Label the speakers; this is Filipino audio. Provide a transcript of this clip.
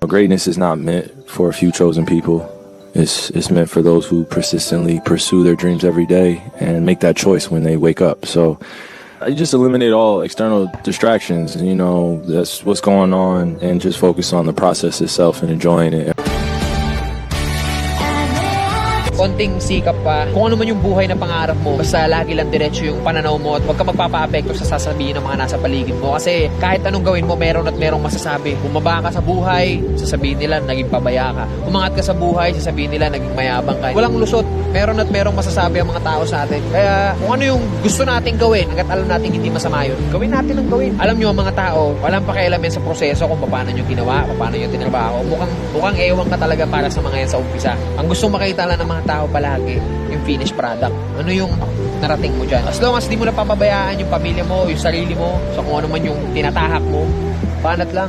Speaker 1: Greatness is not meant for a few chosen people. It's meant for those who persistently pursue their dreams every day and make that choice when they wake up. So I just eliminate all external distractions, that's what's going on, and just focus on the process itself and enjoying it.
Speaker 2: Konting sikap pa, kung ano man yung buhay na pangarap mo, basta lagi lang diretso yung pananaw mo at huwag ka magpapa-apekto sa sasabihin ng mga nasa paligid mo. Kasi kahit anong gawin mo, meron at merong masasabi. Bumaba ka sa buhay, sasabihin nila naging pabaya ka. Umangat ka sa buhay, sasabihin nila naging mayabang ka. Walang lusot, meron at merong masasabi ang mga tao sa atin. Kaya kung ano yung gusto nating gawin, hanggat alam natin hindi masama yun, gawin natin ang gawin. Alam nyo, ang mga tao, walang pakialam yan sa proseso kung paano nyo ginawa, paano nyo tinrabaho. Mukhang ewan ka talaga para sa mga yan sa umpisa. Ang gustong makita lang ng mga tao palagi, yung finished product. Ano yung narating mo dyan? As long as di mo napapabayaan yung pamilya mo, yung sarili mo, so kung ano man yung tinatahak mo, banat lang.